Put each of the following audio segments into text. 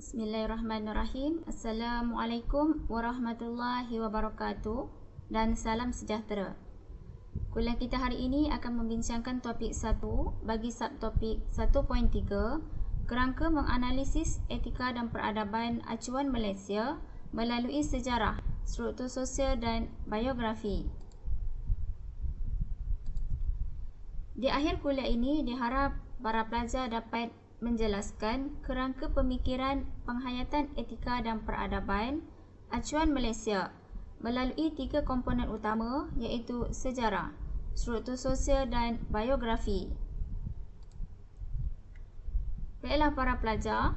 Bismillahirrahmanirrahim. Assalamualaikum warahmatullahi wabarakatuh dan salam sejahtera. Kuliah kita hari ini akan membincangkan topik 1 bagi subtopik 1.3, kerangka menganalisis etika dan peradaban acuan Malaysia melalui sejarah, struktur sosial dan biografi. Di akhir kuliah ini diharap para pelajar dapat menjelaskan kerangka pemikiran penghayatan etika dan peradaban acuan Malaysia melalui 3 komponen utama, iaitu sejarah, struktur sosial dan biografi. Baiklah para pelajar,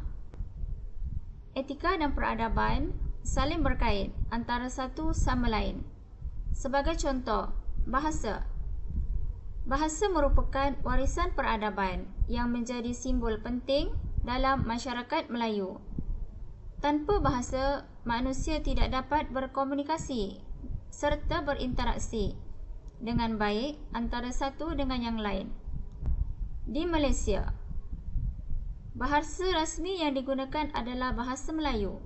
etika dan peradaban saling berkait antara satu sama lain. Sebagai contoh, bahasa. Bahasa merupakan warisan peradaban yang menjadi simbol penting dalam masyarakat Melayu. Tanpa bahasa, manusia tidak dapat berkomunikasi serta berinteraksi dengan baik antara satu dengan yang lain. Di Malaysia, bahasa rasmi yang digunakan adalah bahasa Melayu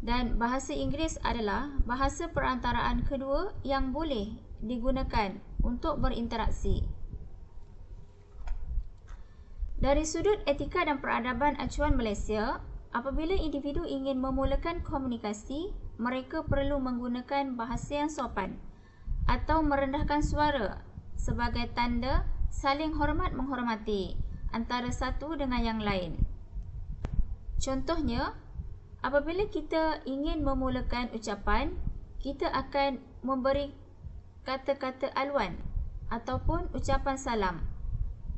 dan bahasa Inggeris adalah bahasa perantaraan kedua yang boleh digunakan untuk berinteraksi. Dari sudut etika dan peradaban acuan Malaysia, apabila individu ingin memulakan komunikasi, mereka perlu menggunakan bahasa yang sopan atau merendahkan suara sebagai tanda saling hormat menghormati antara satu dengan yang lain. Contohnya, apabila kita ingin memulakan ucapan, kita akan memberi kata-kata aluan ataupun ucapan salam.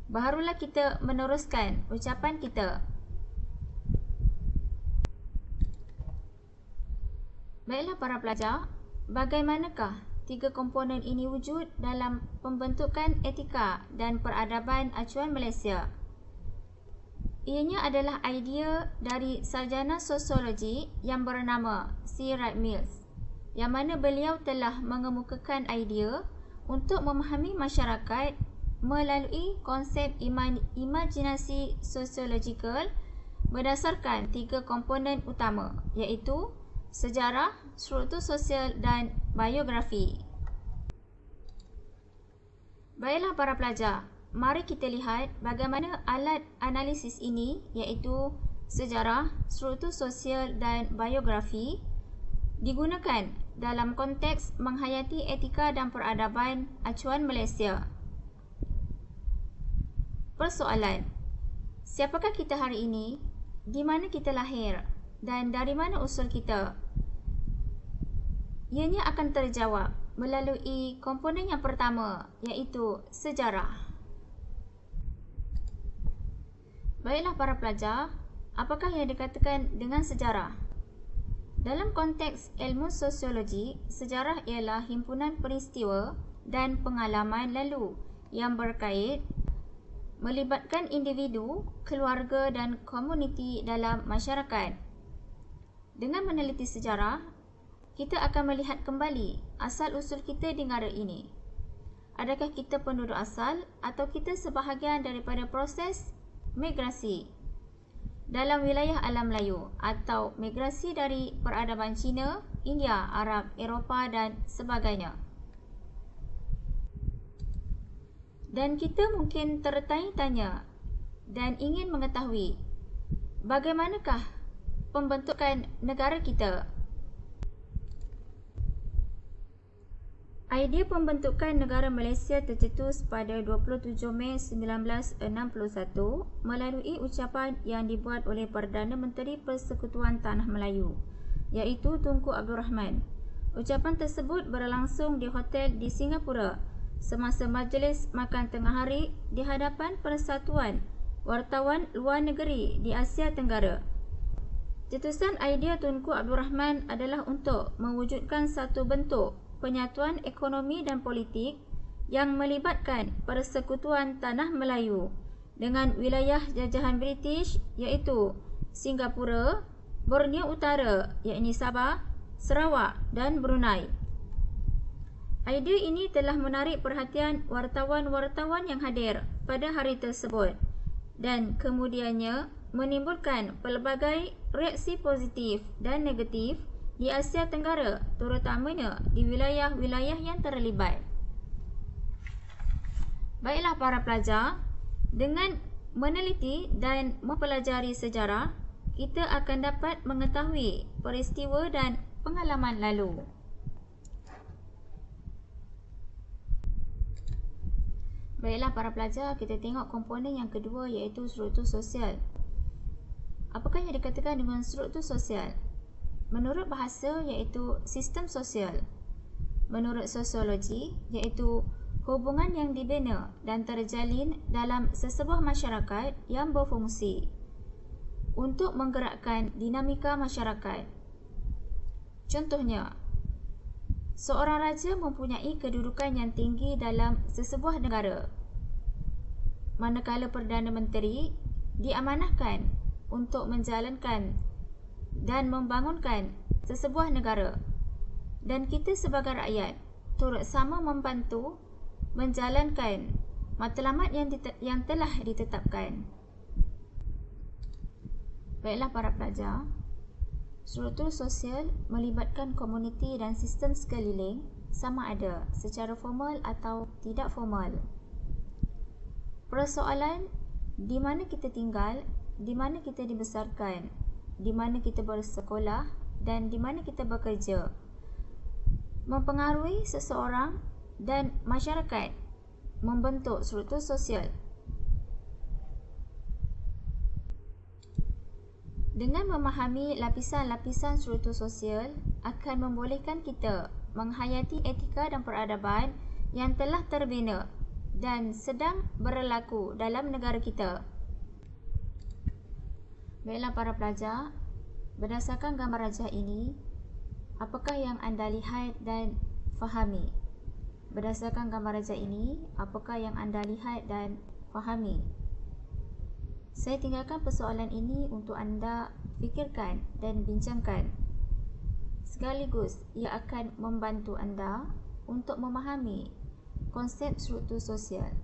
Barulah kita meneruskan ucapan kita. Baiklah para pelajar, bagaimanakah 3 komponen ini wujud dalam pembentukan etika dan peradaban acuan Malaysia? Ianya adalah idea dari sarjana sosiologi yang bernama C. Wright Mills, yang mana beliau telah mengemukakan idea untuk memahami masyarakat melalui konsep imajinasi sosiologikal berdasarkan 3 komponen utama, iaitu sejarah, struktur sosial dan biografi. Baiklah para pelajar, mari kita lihat bagaimana alat analisis ini, iaitu sejarah, struktur sosial dan biografi, digunakan dalam konteks menghayati etika dan peradaban acuan Malaysia. Persoalan: siapakah kita hari ini? Di mana kita lahir? Dan dari mana usul kita? Ianya akan terjawab melalui komponen yang pertama, iaitu sejarah. Baiklah para pelajar, apakah yang dikatakan dengan sejarah? Dalam konteks ilmu sosiologi, sejarah ialah himpunan peristiwa dan pengalaman lalu yang berkait, melibatkan individu, keluarga dan komuniti dalam masyarakat. Dengan meneliti sejarah, kita akan melihat kembali asal-usul kita di negara ini. Adakah kita penduduk asal atau kita sebahagian daripada proses migrasi dalam wilayah alam Melayu atau migrasi dari peradaban Cina, India, Arab, Eropah dan sebagainya. Dan kita mungkin tertanya-tanya dan ingin mengetahui bagaimanakah pembentukan negara kita. Idea pembentukan negara Malaysia tercetus pada 27 Mei 1961 melalui ucapan yang dibuat oleh Perdana Menteri Persekutuan Tanah Melayu, iaitu Tunku Abdul Rahman. Ucapan tersebut berlangsung di hotel di Singapura semasa majlis makan tengah hari di hadapan Persatuan Wartawan Luar Negeri di Asia Tenggara. Cetusan idea Tunku Abdul Rahman adalah untuk mewujudkan satu bentuk penyatuan ekonomi dan politik yang melibatkan Persekutuan Tanah Melayu dengan wilayah jajahan British, iaitu Singapura, Borneo Utara, iaitu Sabah, Sarawak dan Brunei. Idea ini telah menarik perhatian wartawan-wartawan yang hadir pada hari tersebut dan kemudiannya menimbulkan pelbagai reaksi positif dan negatif di Asia Tenggara, terutamanya di wilayah-wilayah yang terlibat. Baiklah para pelajar, dengan meneliti dan mempelajari sejarah, kita akan dapat mengetahui peristiwa dan pengalaman lalu. Baiklah para pelajar, kita tengok komponen yang kedua iaitu struktur sosial. Apakah yang dikatakan dengan struktur sosial? Menurut bahasa iaitu sistem sosial. Menurut sosiologi iaitu hubungan yang dibina dan terjalin dalam sesebuah masyarakat yang berfungsi untuk menggerakkan dinamika masyarakat. Contohnya, seorang raja mempunyai kedudukan yang tinggi dalam sesebuah negara, manakala Perdana Menteri diamanahkan untuk menjalankan dan membangunkan sesebuah negara, dan kita sebagai rakyat turut sama membantu menjalankan matlamat yang telah ditetapkan. Baiklah para pelajar, struktur sosial melibatkan komuniti dan sistem sekeliling sama ada secara formal atau tidak formal. Persoalan di mana kita tinggal, di mana kita dibesarkan, di mana kita bersekolah dan di mana kita bekerja mempengaruhi seseorang dan masyarakat membentuk struktur sosial. Dengan memahami lapisan-lapisan struktur sosial akan membolehkan kita menghayati etika dan peradaban yang telah terbina dan sedang berlaku dalam negara kita. Baiklah para pelajar, berdasarkan gambar rajah ini, apakah yang anda lihat dan fahami? Berdasarkan gambar rajah ini, apakah yang anda lihat dan fahami? Saya tinggalkan persoalan ini untuk anda fikirkan dan bincangkan. Sekaligus, ia akan membantu anda untuk memahami konsep struktur sosial.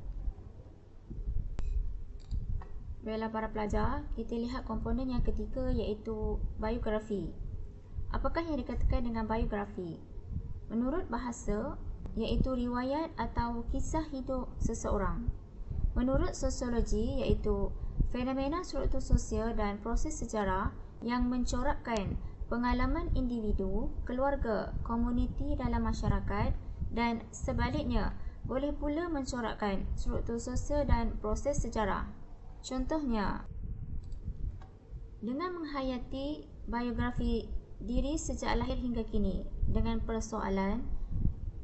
Baiklah para pelajar, kita lihat komponen yang ketiga iaitu biografi. Apakah yang dikatakan dengan biografi? Menurut bahasa, iaitu riwayat atau kisah hidup seseorang. Menurut sosiologi, iaitu fenomena struktur sosial dan proses sejarah yang mencorakkan pengalaman individu, keluarga, komuniti dalam masyarakat dan sebaliknya, boleh pula mencorakkan struktur sosial dan proses sejarah. Contohnya, dengan menghayati biografi diri sejak lahir hingga kini dengan persoalan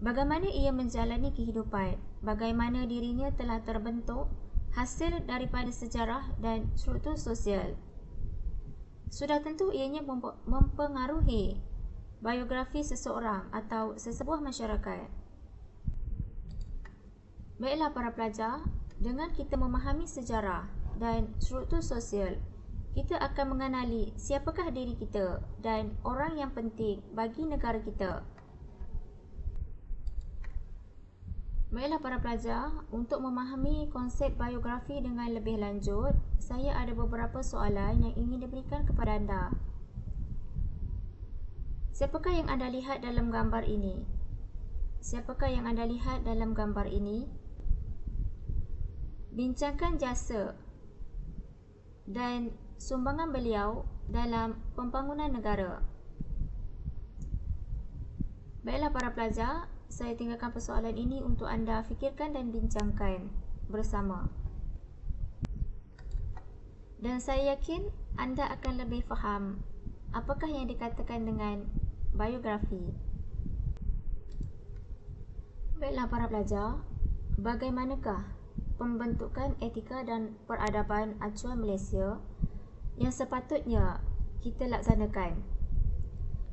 bagaimana ia menjalani kehidupan, bagaimana dirinya telah terbentuk hasil daripada sejarah dan struktur sosial. Sudah tentu ianya mempengaruhi biografi seseorang atau sesebuah masyarakat. Baiklah para pelajar, dengan kita memahami sejarah dan struktur sosial, kita akan mengenali siapakah diri kita dan orang yang penting bagi negara kita. Baiklah para pelajar, untuk memahami konsep biografi dengan lebih lanjut, saya ada beberapa soalan yang ingin diberikan kepada anda. Siapakah yang anda lihat dalam gambar ini? Siapakah yang anda lihat dalam gambar ini? Bincangkan jasa dan sumbangan beliau dalam pembangunan negara. Baiklah para pelajar, saya tinggalkan persoalan ini untuk anda fikirkan dan bincangkan bersama. Dan saya yakin anda akan lebih faham apakah yang dikatakan dengan biografi. Baiklah para pelajar, bagaimanakah pembentukan etika dan peradaban acuan Malaysia yang sepatutnya kita laksanakan?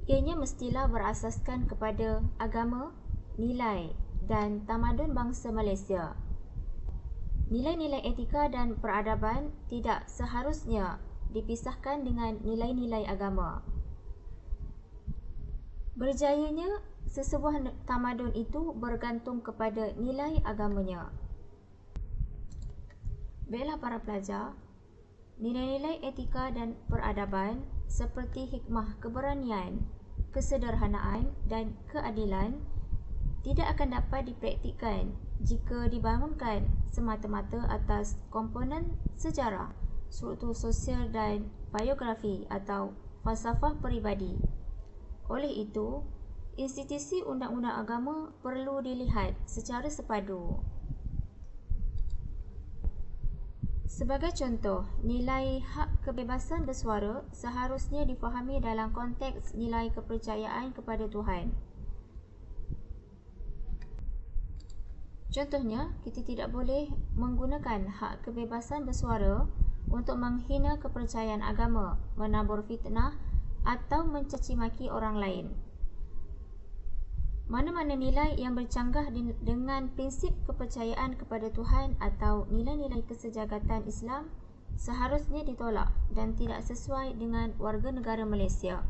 Ianya mestilah berasaskan kepada agama, nilai dan tamadun bangsa Malaysia. Nilai-nilai etika dan peradaban tidak seharusnya dipisahkan dengan nilai-nilai agama. Berjayanya sesebuah tamadun itu bergantung kepada nilai agamanya. Baiklah para pelajar, Nilai-nilai etika dan peradaban seperti hikmah keberanian, kesederhanaan dan keadilan tidak akan dapat dipraktikkan jika dibangunkan semata-mata atas komponen sejarah, struktur sosial dan biografi atau falsafah peribadi. Oleh itu, institusi undang-undang agama perlu dilihat secara sepadu. Sebagai contoh, nilai hak kebebasan bersuara seharusnya difahami dalam konteks nilai kepercayaan kepada Tuhan. Contohnya, kita tidak boleh menggunakan hak kebebasan bersuara untuk menghina kepercayaan agama, menabur fitnah atau mencaci maki orang lain. Mana-mana nilai yang bercanggah dengan prinsip kepercayaan kepada Tuhan atau nilai-nilai kesejahteraan Islam seharusnya ditolak dan tidak sesuai dengan warga negara Malaysia.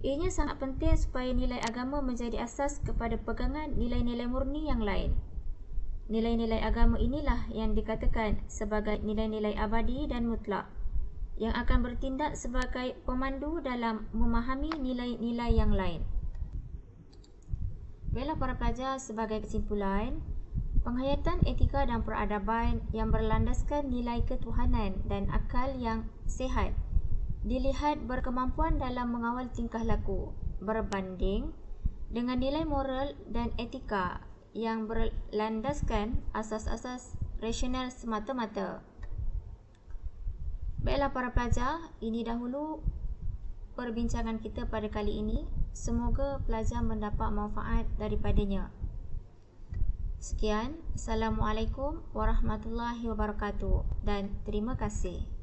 Ianya sangat penting supaya nilai agama menjadi asas kepada pegangan nilai-nilai murni yang lain. Nilai-nilai agama inilah yang dikatakan sebagai nilai-nilai abadi dan mutlak, yang akan bertindak sebagai pemandu dalam memahami nilai-nilai yang lain. Baiklah para pelajar, sebagai kesimpulan, penghayatan etika dan peradaban yang berlandaskan nilai ketuhanan dan akal yang sihat dilihat berkemampuan dalam mengawal tingkah laku berbanding dengan nilai moral dan etika yang berlandaskan asas-asas rasional semata-mata. Baiklah para pelajar, ini dahulu perbincangan kita pada kali ini. Semoga pelajar mendapat manfaat daripadanya. Sekian, Assalamualaikum warahmatullahi wabarakatuh dan terima kasih.